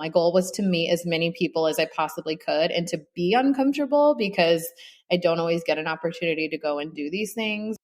My goal was to meet as many people as I possibly could and to be uncomfortable because I don't always get an opportunity to go and do these things.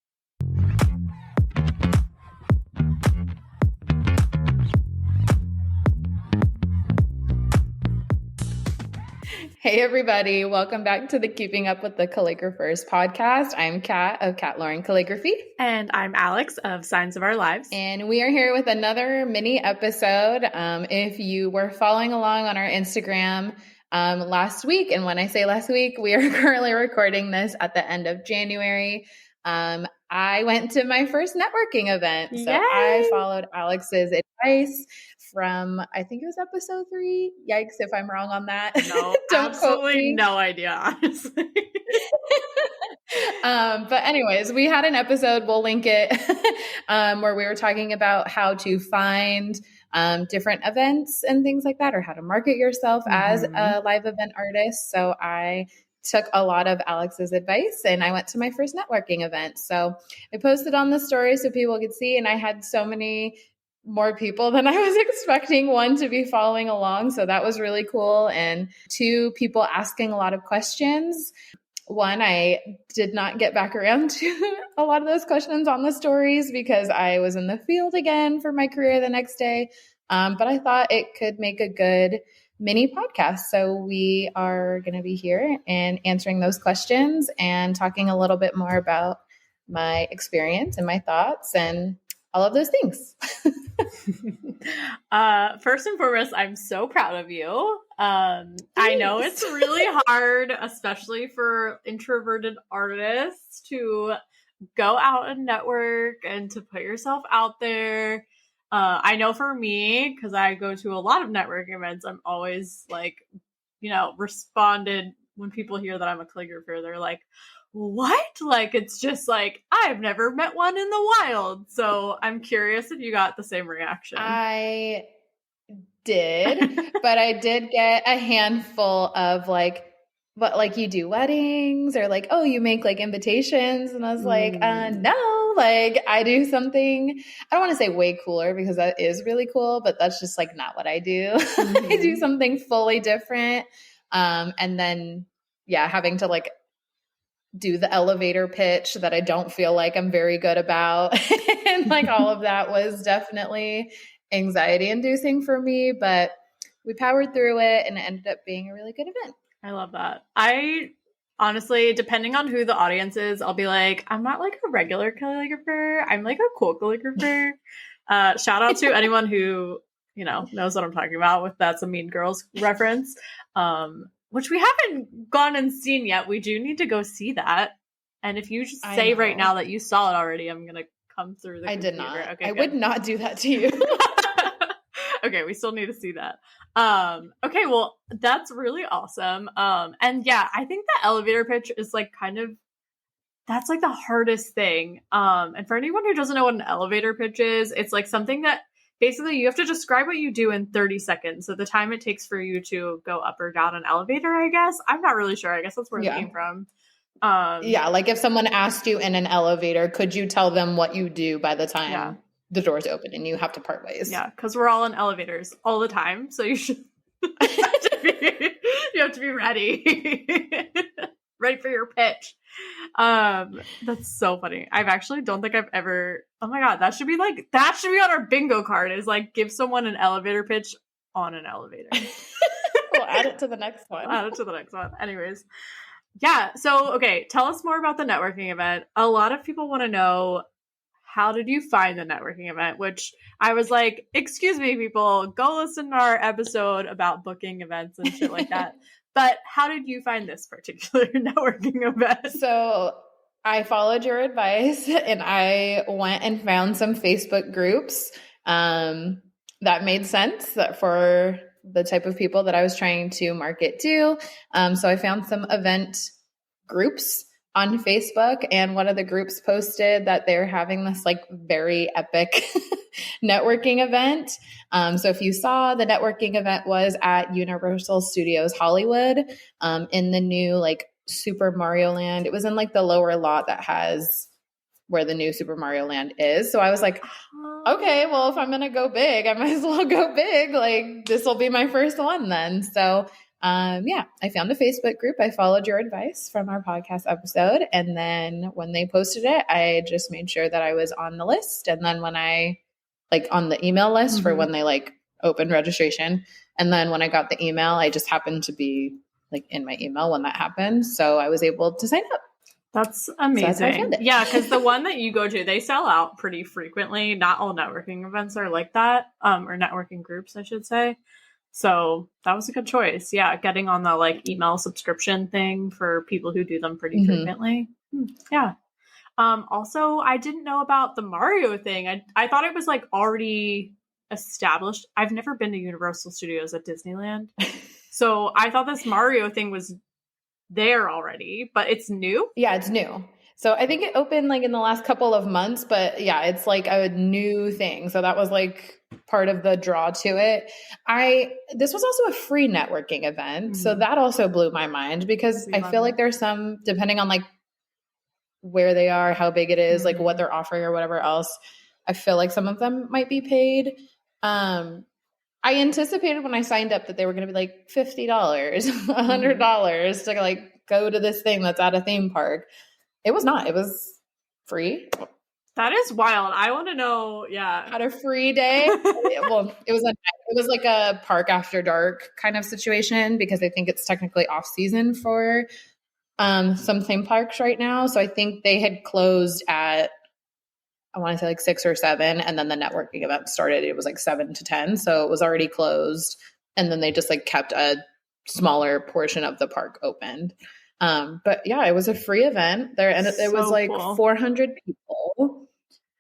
Hey, everybody. Welcome back to the Keeping Up with the Calligraphers podcast. I'm Cat of Cat Lauren Calligraphy. And I'm Alex of Signs of Our Lives. And we are here with another mini episode. If you were following along on our Instagram last week, and when I say last week, we are currently recording this at the end of January. I went to my first networking event. So Yay! I followed Alex's advice from, I think it was episode 3. Yikes if I'm wrong on that. No, Don't absolutely no idea, honestly. But anyways, we had an episode, we'll link it, where we were talking about how to find different events and things like that, or how to market yourself as a live event artist. So I took a lot of Alex's advice and I went to my first networking event. So I posted on the story so people could see, and I had so many more people than I was expecting, one, to be following along. So that was really cool. And 2, people asking a lot of questions. 1, I did not get back around to a lot of those questions on the stories because I was in the field again for my career the next day. But I thought it could make a good mini podcast. So we are going to be here and answering those questions and talking a little bit more about my experience and my thoughts and all of those things. First and foremost, I'm so proud of you. I know it's really hard, especially for introverted artists, to go out and network and to put yourself out there. I know for me, because I go to a lot of networking events, I'm always responded when people hear that I'm a calligrapher. They're like, what? Like, it's just like, I've never met one in the wild. So I'm curious if you got the same reaction. I did, but I did get a handful of but you do weddings, or oh, you make invitations. And I was like, no, I do something, I don't want to say way cooler because that is really cool, but that's just not what I do. I do something fully different. And then, having to do the elevator pitch that I don't feel like I'm very good about. And all of that was definitely anxiety inducing for me, but we powered through it and it ended up being a really good event. I love that. I honestly, depending on who the audience is, I'll be like, I'm not a regular calligrapher. I'm a cool calligrapher. Shout out to anyone who, knows what I'm talking about with That's a Mean Girls reference. Which we haven't gone and seen yet. We do need to go see that. And if you just say right now that you saw it already, I'm going to come through the computer. I did not. Okay, I would not do that to you. Okay, we still need to see that. Okay, well, that's really awesome. And yeah, I think the elevator pitch is that's the hardest thing. And for anyone who doesn't know what an elevator pitch is, it's something that basically you have to describe what you do in 30 seconds. So the time it takes for you to go up or down an elevator, I guess. I'm not really sure. I guess that's where it came from. If someone asked you in an elevator, could you tell them what you do by the time the doors open and you have to part ways? Yeah, because we're all in elevators all the time. So you should you have to be ready. Ready for your pitch. That's so funny. I've actually don't think I've ever, oh my God, that should be on our bingo card, is give someone an elevator pitch on an elevator. We'll add it to the next one. Anyways. Yeah. So, okay. Tell us more about the networking event. A lot of people want to know, how did you find the networking event? Which I was like, excuse me, people, go listen to our episode about booking events and shit like that. But how did you find this particular networking event? So I followed your advice and I went and found some Facebook groups that made sense for the type of people that I was trying to market to. So I found some event groups on Facebook, and one of the groups posted that they're having this very epic networking event. So if you saw, the networking event was at Universal Studios Hollywood, in the new Super Mario Land. It was in the lower lot that has where the new Super Mario Land is. So I was like, okay, well, if I'm going to go big, I might as well go big. Like, this will be my first one then. So yeah, I found a Facebook group. I followed your advice from our podcast episode. And then when they posted it, I just made sure that I was on the list. And then when I, like, on the email list for when they like opened registration. And then when I got the email, I just happened to be like in my email when that happened. So I was able to sign up. That's amazing. So yeah, because the one that you go to, they sell out pretty frequently. Not all networking events are like that, or networking groups, I should say. So that was a good choice. Yeah, getting on the like email subscription thing for people who do them pretty frequently. Yeah. Also, I didn't know about the Mario thing. I thought it was like already established. I've never been to Universal Studios at Disneyland. So I thought this Mario thing was there already, but it's new? Yeah, it's new. So I think it opened like in the last couple of months, but yeah, it's like a new thing. So that was like part of the draw to it. This was also a free networking event. So that also blew my mind because I feel like there's some, depending on like where they are, how big it is, like what they're offering or whatever else, I feel like some of them might be paid. I anticipated when I signed up that they were going to be like $50, $100 to like go to this thing that's at a theme park. It was not. It was free. That is wild. I want to know. Yeah, had a free day. Well, it was like a park after dark kind of situation because I think it's technically off season for some theme parks right now. So I think they had closed at, I want to say like 6 or 7, and then the networking event started. It was like 7 to 10, so it was already closed, and then they just like kept a smaller portion of the park open. But yeah, it was a free event there, and it was like cool. 400 people.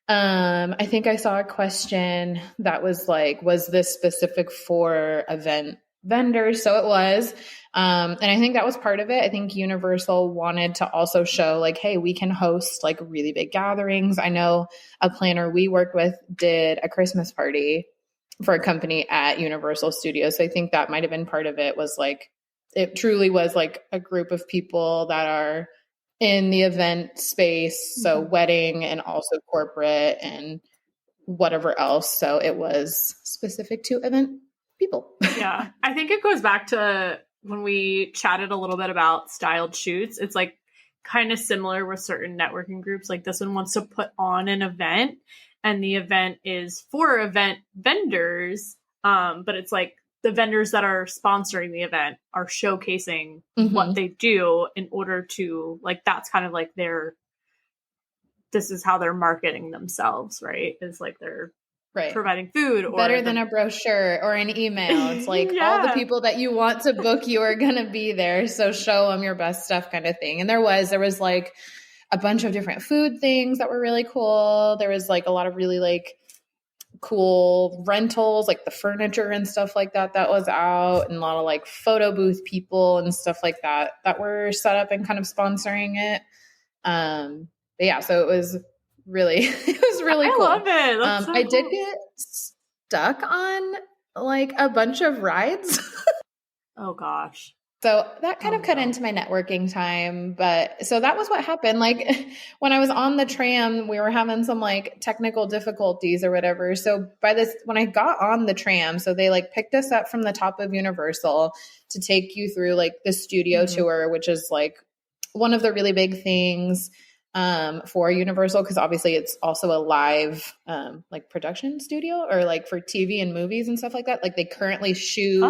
I think I saw a question that was like, was this specific for event vendors? So it was. And I think that was part of it. I think Universal wanted to also show like, hey, we can host like really big gatherings. I know a planner we worked with did a Christmas party for a company at Universal Studios. So I think that might've been part of it, was like, it truly was like a group of people that are in the event space. So wedding and also corporate and whatever else. So it was specific to event people. Yeah. I think it goes back to when we chatted a little bit about styled shoots. It's like kind of similar with certain networking groups. Like this one wants to put on an event, and the event is for event vendors. But it's like the vendors that are sponsoring the event are showcasing what they do in order to, like, that's kind of like this is how they're marketing themselves, right? Is like they're providing food, or better than a brochure or an email. It's like all the people that you want to book you are going to be there. So show them your best stuff kind of thing. And there was like a bunch of different food things that were really cool. There was like a lot of really like cool rentals, like the furniture and stuff like that was out, and a lot of like photo booth people and stuff like that were set up and kind of sponsoring it. But yeah, so it was really cool. I love it. That's so I did get stuck on like a bunch of rides. Oh gosh. So that kind of cut into my networking time. But so that was what happened. Like when I was on the tram, we were having some like technical difficulties or whatever. So when I got on the tram, so they like picked us up from the top of Universal to take you through like the studio tour, which is like one of the really big things for Universal, because obviously it's also a live like production studio, or like for TV and movies and stuff like that. Like they currently shoot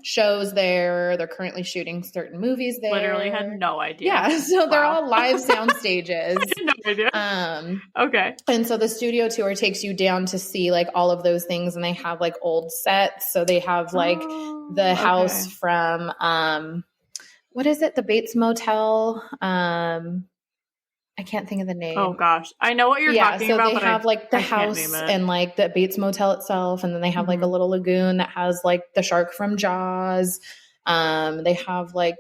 shows there. They're currently shooting certain movies there. Literally had no idea. Yeah, so they're all live sound stages. I had no idea. Okay. And so the studio tour takes you down to see like all of those things, and they have like old sets. So they have like the house from what is it? The Bates Motel. I can't think of the name. Oh gosh. I know what you're talking about. So they have like the house and like the Bates Motel itself. And then they have like a little lagoon that has like the shark from Jaws. They have like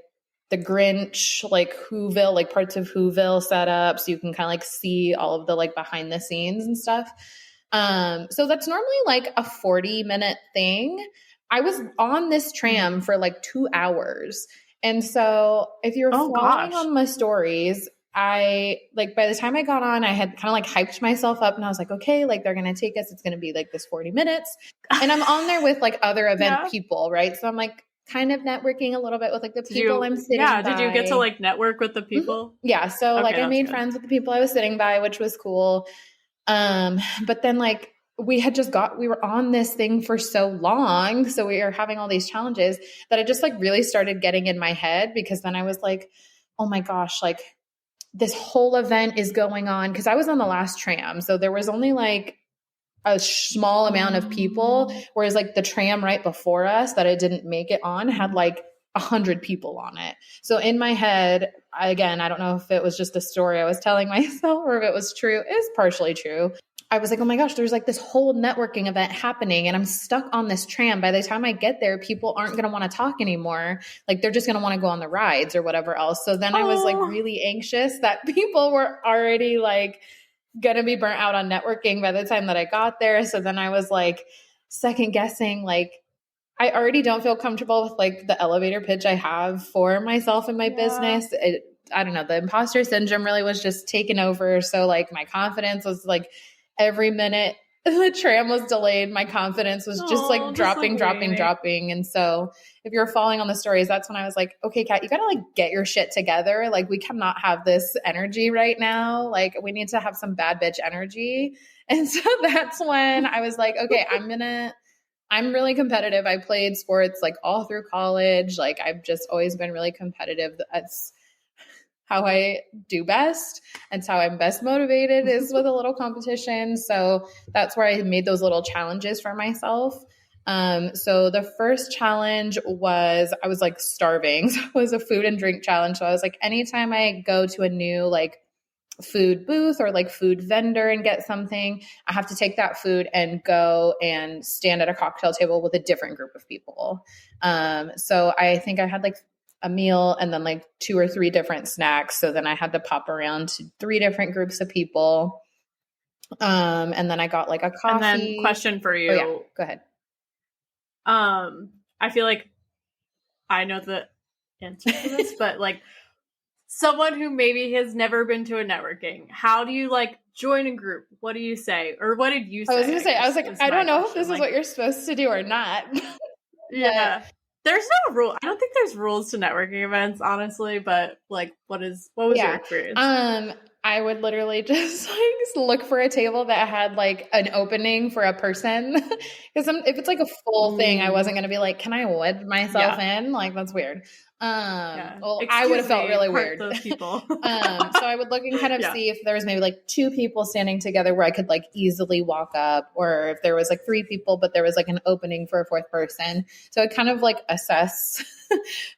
the Grinch, like Whoville, like parts of Whoville set up. So you can kind of like see all of the like behind the scenes and stuff. So that's normally like a 40-minute thing. I was on this tram for like 2 hours. And so if you're following on my stories, I like by the time I got on, I had kind of like hyped myself up and I was like, okay, like they're going to take us. It's going to be like this 40 minutes. And I'm on there with like other event people, right? So I'm like kind of networking a little bit with like the people I'm sitting by. Did you get to like network with the people? Mm-hmm. Yeah. So like I made friends with the people I was sitting by, which was cool. But then like we were on this thing for so long. So we were having all these challenges that I just like really started getting in my head, because then I was like, oh my gosh, like this whole event is going on, because I was on the last tram. So there was only like a small amount of people, whereas like the tram right before us that I didn't make it on had like 100 people on it. So in my head, I don't know if it was just a story I was telling myself or if it was true. It's partially true. I was like, oh my gosh, there's like this whole networking event happening and I'm stuck on this tram. By the time I get there, people aren't going to want to talk anymore. Like they're just going to want to go on the rides or whatever else. So then I was like really anxious that people were already like going to be burnt out on networking by the time that I got there. So then I was like second guessing, like I already don't feel comfortable with like the elevator pitch I have for myself and my business. I don't know. The imposter syndrome really was just taken over. So like my confidence was like every minute the tram was delayed, my confidence was just like dropping. And so if you're following on the stories, that's when I was like, okay, Kat, you got to like get your shit together. Like we cannot have this energy right now. Like we need to have some bad bitch energy. And so that's when I was like, okay, I'm really competitive. I played sports like all through college. Like I've just always been really competitive. That's how I do best. And how I'm best motivated is with a little competition. So that's where I made those little challenges for myself. So the first challenge was, I was like starving. So it was a food and drink challenge. So I was like, anytime I go to a new like food booth or like food vendor and get something, I have to take that food and go and stand at a cocktail table with a different group of people. So I think I had like a meal and then like 2 or 3 different snacks. So then I had to pop around to 3 different groups of people. And then I got like a coffee. And then question for you. Oh, yeah. Go ahead. I feel like I know the answer to this, but like someone who maybe has never been to a networking, how do you like join a group? What do you say? Or what did you say? I was going to say, I don't know if this is what you're supposed to do or not. Yeah. There's no rule. I don't think there's rules to networking events, honestly, but like what was your experience? I would literally just like look for a table that had like an opening for a person. Because if it's like a full thing, I wasn't going to be like, can I wed myself in? Like, that's weird. Well, I would have felt really weird. Those people. So I would look and kind of see if there was maybe like 2 people standing together where I could like easily walk up, or if there was like 3 people, but there was like an opening for a 4th person. So I'd kind of like assess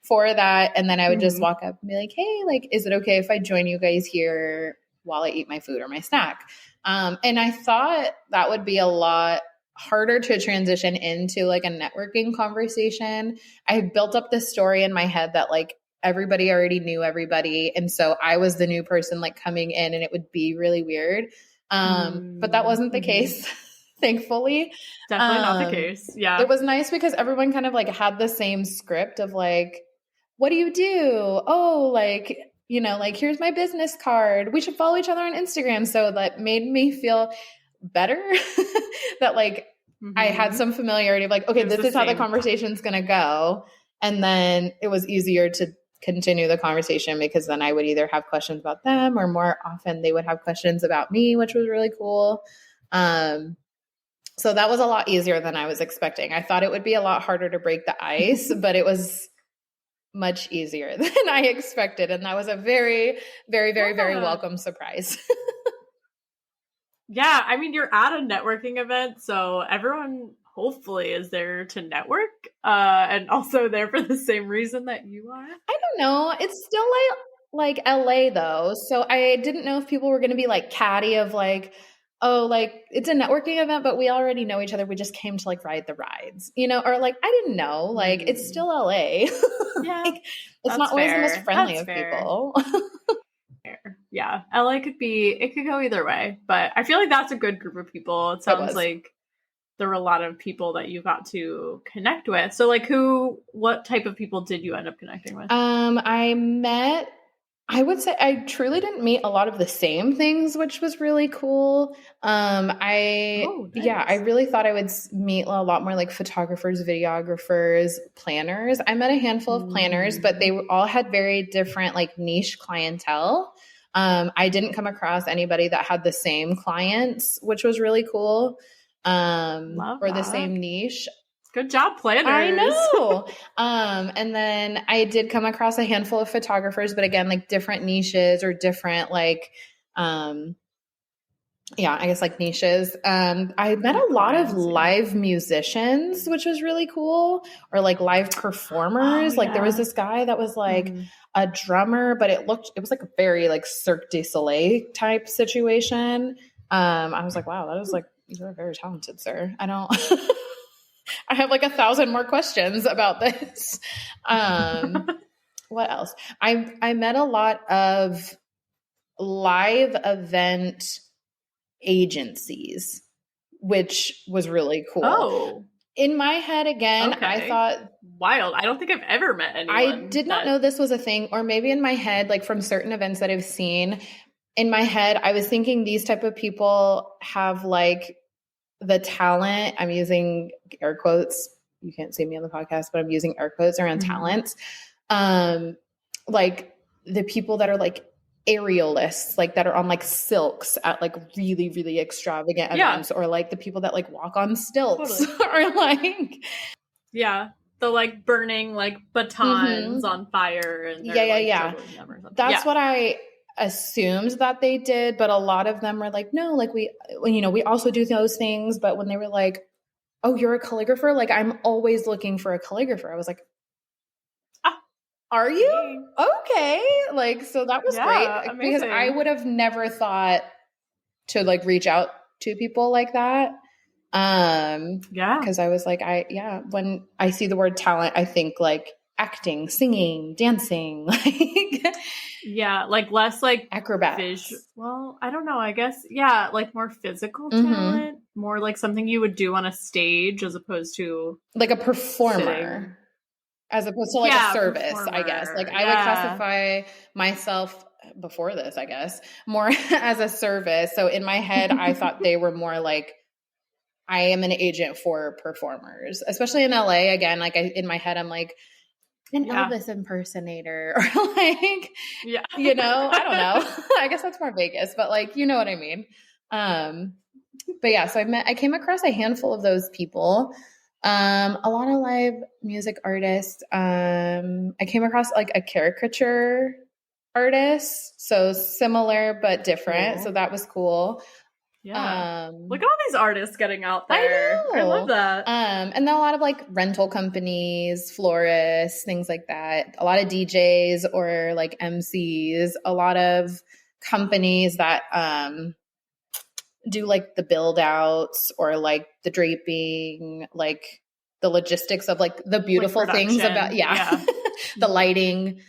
for that. And then I would just walk up and be like, hey, like, is it okay if I join you guys here while I eat my food or my snack? And I thought that would be a lot harder to transition into like a networking conversation. I built up this story in my head that like everybody already knew everybody. And so I was the new person like coming in and it would be really weird. But that wasn't the case, thankfully. Definitely not the case. Yeah. It was nice because everyone kind of like had the same script of like, what do you do? Oh, like, you know, like here's my business card. We should follow each other on Instagram. So that made me feel better that like I had some familiarity of like, okay, this is how the conversation's going to go. And then it was easier to continue the conversation because then I would either have questions about them or more often they would have questions about me, which was really cool. So that was a lot easier than I was expecting. I thought it would be a lot harder to break the ice, but it was much easier than I expected. And that was a very, very, very, very welcome surprise. Yeah, I mean, you're at a networking event, so everyone hopefully is there to network, and also there for the same reason that you are. I don't know. It's still like LA though, so I didn't know if people were going to be like catty of like, oh, like it's a networking event, but we already know each other. We just came to like ride the rides, you know, or like I didn't know. Like it's still LA. Yeah, like, it's not always the most friendly of people. Yeah, LA could go either way, but I feel like that's a good group of people. It sounds like there were a lot of people that you got to connect with. So like what type of people did you end up connecting with? I met I would say I truly didn't meet a lot of the same things, which was really cool. I really thought I would meet a lot more like photographers, videographers, planners. I met a handful of planners, but they all had very different like niche clientele. I didn't come across anybody that had the same clients, which was really cool. Or the same niche. Good job, planners. I know. And then I did come across a handful of photographers, but again, like different niches or different like, I guess like niches. I met a lot of live musicians, which was really cool, or like live performers. Like there was this guy that was like a drummer, but it was like a very like Cirque du Soleil type situation. I was like, wow, that was like, you're very talented, sir. I have like 1,000 more questions about this. What else? I met a lot of live event agencies, which was really cool. Oh. In my head, again, I thought... Wild. I don't think I've ever met anyone. I did not know this was a thing, or maybe in my head, like from certain events that I've seen, in my head, I was thinking these type of people have like the talent. I'm using air quotes. You can't see me on the podcast, but I'm using air quotes around talents. Like the people that are like aerialists, like that are on like silks at like really, really extravagant events, or like the people that like walk on stilts or like, the like burning like batons on fire. And That's what I assumed that they did, but a lot of them were like, no, like we also do those things. But when they were like, oh, you're a calligrapher, like I'm always looking for a calligrapher, I was like, are you? Okay. Like, so that was great, amazing. Because I would have never thought to like reach out to people like that. Because I was like, when I see the word talent, I think like acting, singing, dancing, like like less like acrobats. Well, I don't know, I guess like more physical talent, more like something you would do on a stage as opposed to like a performer, as opposed to like a service, performer. I guess like I would classify myself before this, I guess, more as a service. So in my head, I thought they were more like, I am an agent for performers, especially in LA. Again, like in my head, I'm like an Elvis impersonator, or like, I don't know. I guess that's more Vegas, but like, you know what I mean? But so I came across a handful of those people. A lot of live music artists. I came across like a caricature artist. So similar, but different. Cool. So that was cool. Yeah. Look at all these artists getting out there. I love that. And then a lot of like rental companies, florists, things like that. A lot of DJs or like MCs, a lot of companies that do like the build outs or like the draping, like the logistics of like the beautiful like things about the lighting,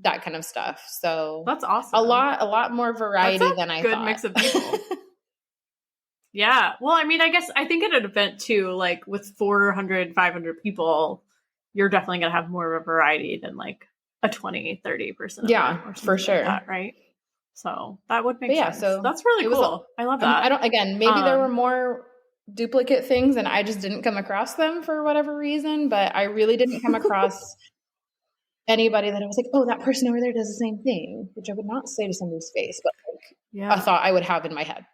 that kind of stuff. So that's awesome. A lot more variety than I thought. Good mix of people. Yeah. Well, I mean, I think at an event too, like with 400, 500 people, you're definitely going to have more of a variety than like a 20, 30 person. Yeah, for sure. Like that, right. So that would make sense. So that's really cool. I love that. Maybe there were more duplicate things and I just didn't come across them for whatever reason, but I really didn't come across anybody that I was like, oh, that person over there does the same thing, which I would not say to somebody's face, but like a thought I would have in my head.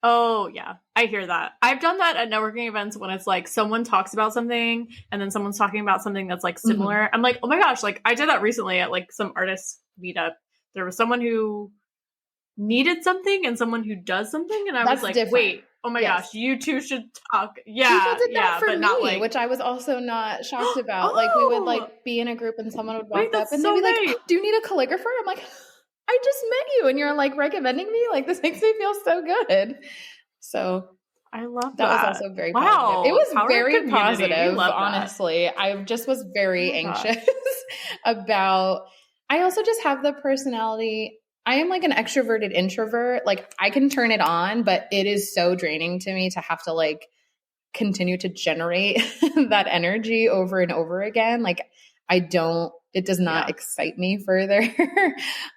Oh, yeah. I hear that. I've done that at networking events when it's like someone talks about something and then someone's talking about something that's like similar. I'm like, oh my gosh, like I did that recently at like some artist meetup. There was someone who needed something and someone who does something. And I was like, different. Wait, oh my gosh, you two should talk. Yeah. People did that for me, not like, which I was also not shocked about. Like we would like be in a group and someone would walk up and they'd be like, oh, do you need a calligrapher? I'm like, I just met you and you're like recommending me. Like this makes me feel so good. So I love that. That was also very positive. It was very positive, honestly. I just was very anxious about, I also just have the personality. I am like an extroverted introvert. Like I can turn it on, but it is so draining to me to have to like continue to generate that energy over and over again. Like I don't it does not excite me further,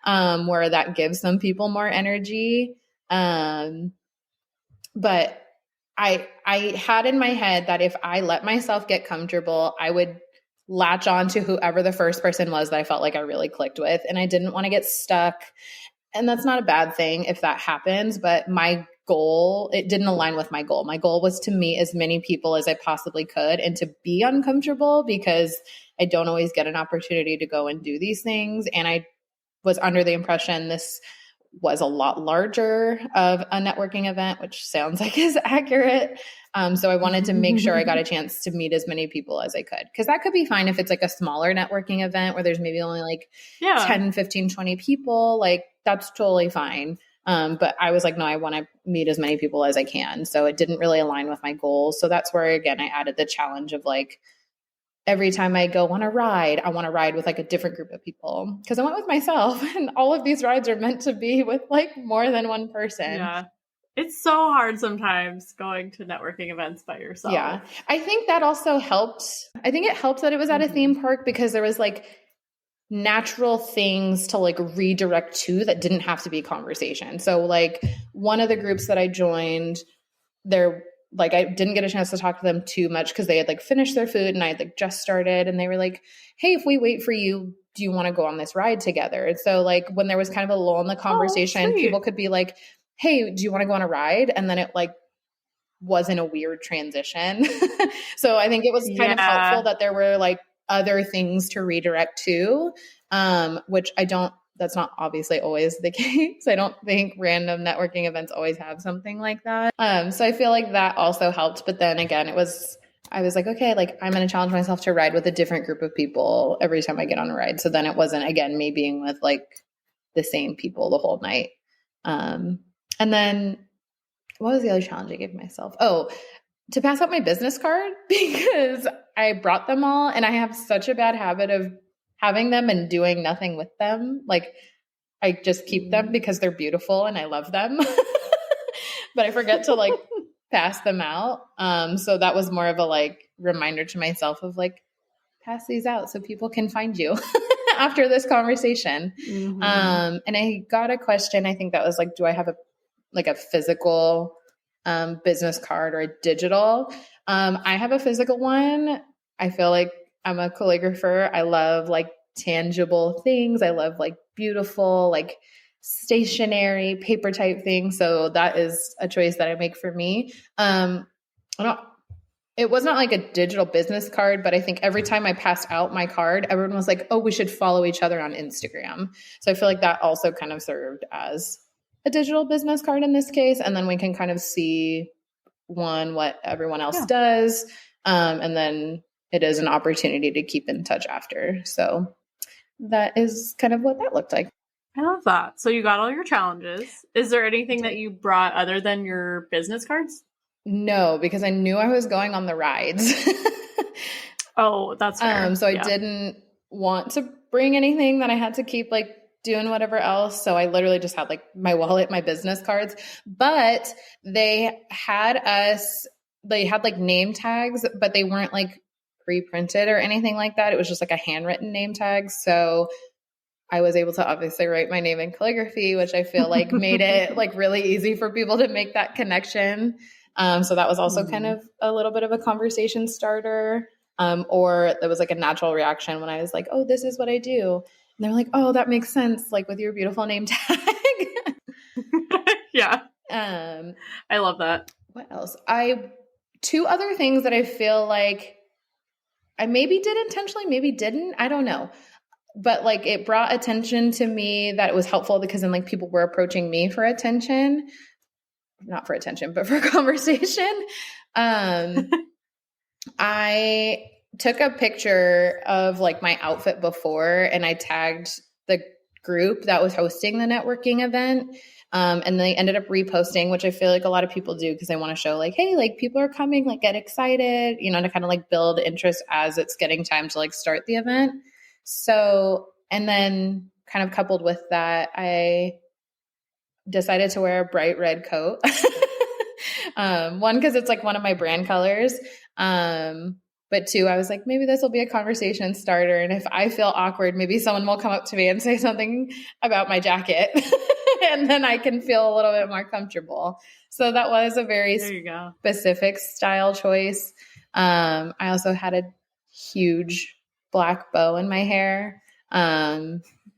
where that gives some people more energy. But I had in my head that if I let myself get comfortable, I would latch on to whoever the first person was that I felt like I really clicked with. And I didn't want to get stuck. And that's not a bad thing if that happens, but my goal, it didn't align with my goal. My goal was to meet as many people as I possibly could and to be uncomfortable, because I don't always get an opportunity to go and do these things. And I was under the impression this was a lot larger of a networking event, which sounds like is accurate. So I wanted to make sure I got a chance to meet as many people as I could, because that could be fine if it's like a smaller networking event where there's maybe only like 10, 15, 20 people, like that's totally fine. But I was like, no, I want to meet as many people as I can. So it didn't really align with my goals. So that's where, again, I added the challenge of like, every time I go on a ride, I want to ride with like a different group of people, because I went with myself, and all of these rides are meant to be with like more than one person. Yeah. It's so hard sometimes going to networking events by yourself. Yeah. I think that also helped. I think it helped that it was at a theme park, because there was like natural things to like redirect to that didn't have to be conversation. So like one of the groups that I joined, they're like, I didn't get a chance to talk to them too much because they had like finished their food and I had like just started, and they were like, hey, if we wait for you, do you want to go on this ride together? And so like when there was kind of a lull in the conversation, people could be like, hey, do you want to go on a ride? And then it like wasn't a weird transition. So I think it was kind of helpful that there were like other things to redirect to, which that's not obviously always the case. I don't think random networking events always have something like that. So I feel like that also helped. But then again, I was like, okay, like I'm going to challenge myself to ride with a different group of people every time I get on a ride. So then it wasn't, again, me being with like the same people the whole night. And then what was the other challenge I gave myself? Oh, to pass out my business card, because I brought them all and I have such a bad habit of having them and doing nothing with them. Like I just keep them because they're beautiful and I love them, but I forget to like pass them out. So that was more of a like reminder to myself of like, pass these out so people can find you after this conversation. And I got a question. I think that was like, do I have a physical business card or a digital? I have a physical one. I feel like I'm a calligrapher. I love like tangible things. I love like beautiful, like stationary paper type things. So that is a choice that I make for me. It was not like a digital business card, but I think every time I passed out my card, everyone was like, oh, we should follow each other on Instagram. So I feel like that also kind of served as a digital business card in this case. And then we can kind of see what everyone else does. And then it is an opportunity to keep in touch after. So that is kind of what that looked like. I love that. So you got all your challenges. Is there anything that you brought other than your business cards? No, because I knew I was going on the rides. Oh, that's fair. So I didn't want to bring anything that I had to keep like doing whatever else. So I literally just had like my wallet, my business cards, but they had like name tags, but they weren't like pre-printed or anything like that. It was just like a handwritten name tag. So I was able to obviously write my name in calligraphy, which I feel like made it like really easy for people to make that connection. So that was also kind of a little bit of a conversation starter. Or there was like a natural reaction when I was like, oh, this is what I do. And they're like, oh, that makes sense. Like with your beautiful name tag. Yeah. I love that. What else? Two other things that I feel like I maybe did intentionally, maybe didn't. I don't know. But like it brought attention to me that it was helpful, because then like people were approaching me for attention. Not for attention, but for conversation. I took a picture of like my outfit before and I tagged the group that was hosting the networking event. And they ended up reposting, which I feel like a lot of people do because they want to show like, hey, like people are coming, like get excited, to kind of like build interest as it's getting time to like start the event. So, and then kind of coupled with that, I decided to wear a bright red coat. One, because it's like one of my brand colors. But 2, I was like, maybe this will be a conversation starter. And if I feel awkward, maybe someone will come up to me and say something about my jacket. And then I can feel a little bit more comfortable. So that was a very specific style choice. I also had a huge black bow in my hair,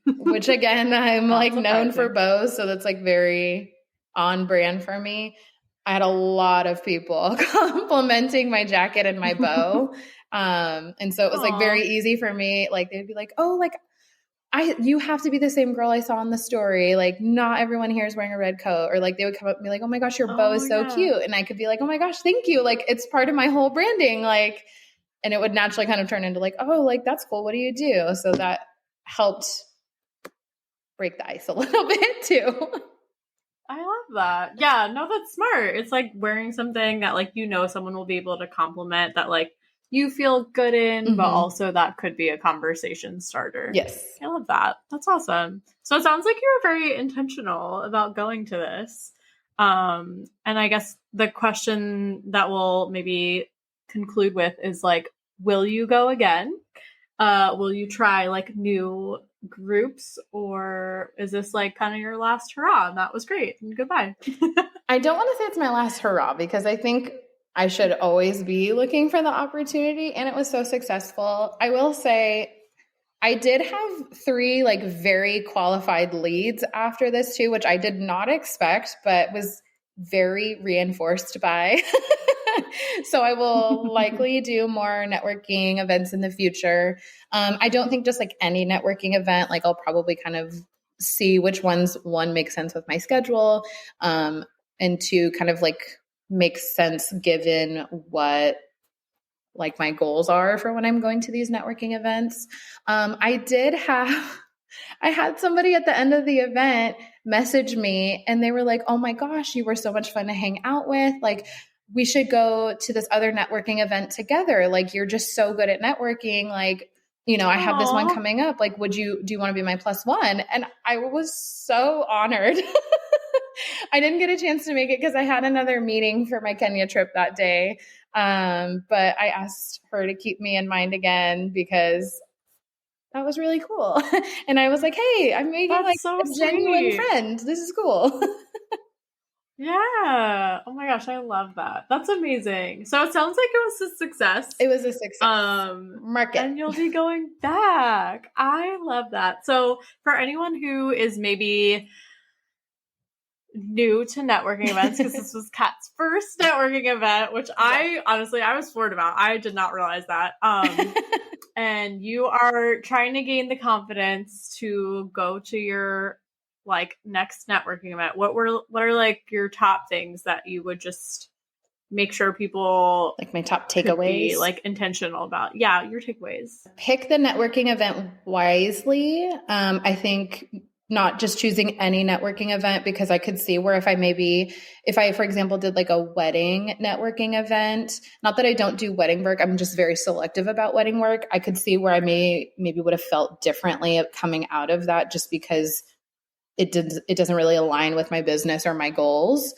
which again, I'm like known for bows. So that's like very on brand for me. I had a lot of people complimenting my jacket and my bow. And so it was like very easy for me. Like they'd be like, oh, like you have to be the same girl I saw in the story. Like not everyone here is wearing a red coat. Or like they would come up and be like, oh my gosh, your bow is so cute. And I could be like, oh my gosh, thank you. Like it's part of my whole branding. Like, and it would naturally kind of turn into like, oh, like that's cool. What do you do? So that helped break the ice a little bit too. I love that. Yeah, no, that's smart. It's like wearing something that like, someone will be able to compliment that like you feel good in, but also that could be a conversation starter. Yes. I love that. That's awesome. So it sounds like you were very intentional about going to this. And I guess the question that we'll maybe conclude with is like, will you go again? Will you try like new groups, or is this like kind of your last hurrah and that was great and goodbye? I don't want to say it's my last hurrah because I think I should always be looking for the opportunity, and it was so successful. I will say I did have 3 like very qualified leads after this too, which I did not expect, but was very reinforced by. So I will likely do more networking events in the future. I don't think just like any networking event, like I'll probably kind of see which ones, 1, make sense with my schedule, and 2, kind of like makes sense given what like my goals are for when I'm going to these networking events. I had somebody at the end of the event message me and they were like, oh my gosh, you were so much fun to hang out with. Like, we should go to this other networking event together. Like, you're just so good at networking. Like, I have this one coming up. Like, do you want to be my +1? And I was so honored. I didn't get a chance to make it because I had another meeting for my Kenya trip that day. But I asked her to keep me in mind again because that was really cool. And I was like, hey, I'm making like a genuine friend. This is cool. Yeah. Oh my gosh, I love that. That's amazing. So it sounds like it was a success. It was a success. Market. And you'll be going back. I love that. So for anyone who is maybe new to networking events, because this was Kat's first networking event, which I was floored about. I did not realize that. And you are trying to gain the confidence to go to your like next networking event. What are like your top things that you would just make sure people like my top takeaways, be, like intentional about? Yeah, your takeaways. Pick the networking event wisely. I think not just choosing any networking event, because I could see where if I, for example, did like a wedding networking event, not that I don't do wedding work, I'm just very selective about wedding work. I could see where I maybe would have felt differently coming out of that just because it doesn't really align with my business or my goals.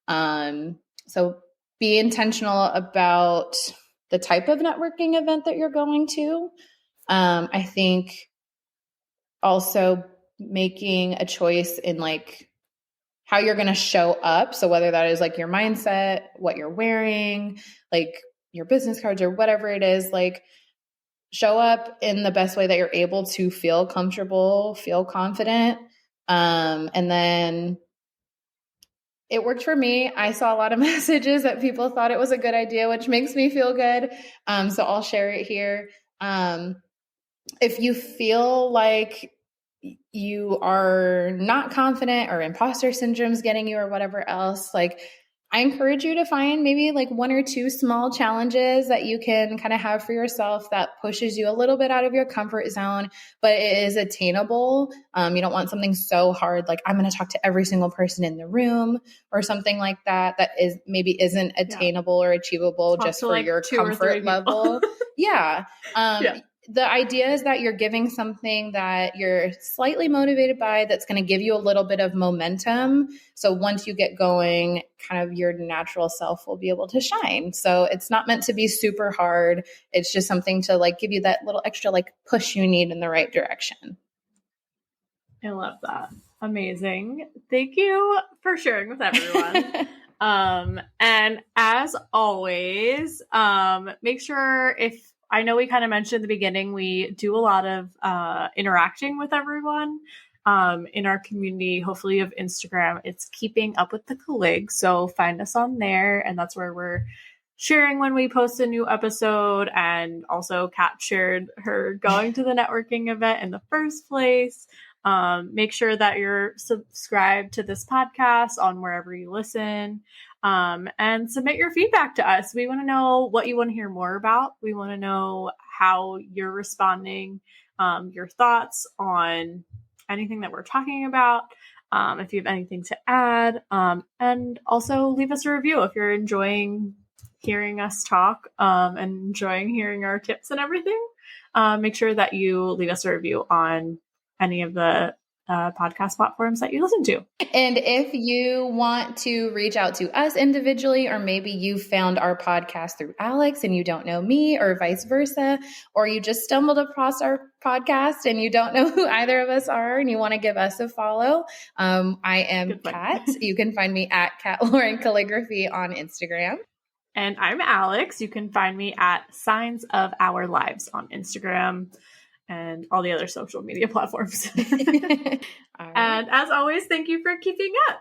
So be intentional about the type of networking event that you're going to. I think also making a choice in like how you're going to show up. So whether that is like your mindset, what you're wearing, like your business cards or whatever it is, like show up in the best way that you're able to feel comfortable, feel confident. And then it worked for me. I saw a lot of messages that people thought it was a good idea, which makes me feel good. So I'll share it here. If you feel like you are not confident or imposter syndrome's getting you or whatever else, like I encourage you to find maybe like 1 or 2 small challenges that you can kind of have for yourself that pushes you a little bit out of your comfort zone, but it is attainable. You don't want something so hard, like I'm going to talk to every single person in the room or something like that isn't attainable or achievable just for like your comfort level. Yeah. the idea is that you're giving something that you're slightly motivated by that's going to give you a little bit of momentum. So once you get going, kind of your natural self will be able to shine. So it's not meant to be super hard. It's just something to like give you that little extra like push you need in the right direction. I love that. Amazing. Thank you for sharing with everyone. And as always, make sure I know we kind of mentioned at the beginning, we do a lot of interacting with everyone in our community. Hopefully you have Instagram. It's Keeping Up with the Callig. So find us on there. And that's where we're sharing when we post a new episode. And also Kat shared her going to the networking event in the first place. Make sure that you're subscribed to this podcast on wherever you listen, and submit your feedback to us. We want to know what you want to hear more about. We want to know how you're responding, your thoughts on anything that we're talking about. If you have anything to add, and also leave us a review if you're enjoying hearing us talk, and enjoying hearing our tips and everything. Make sure that you leave us a review on any of the podcast platforms that you listen to. And if you want to reach out to us individually, or maybe you found our podcast through Alex and you don't know me, or vice versa, or you just stumbled across our podcast and you don't know who either of us are and you want to give us a follow, I am Kat. You can find me at Cat Lauren Calligraphy on Instagram. And I'm Alex. You can find me at Signs of Our Lives on Instagram and all the other social media platforms. All right. And as always, thank you for keeping up.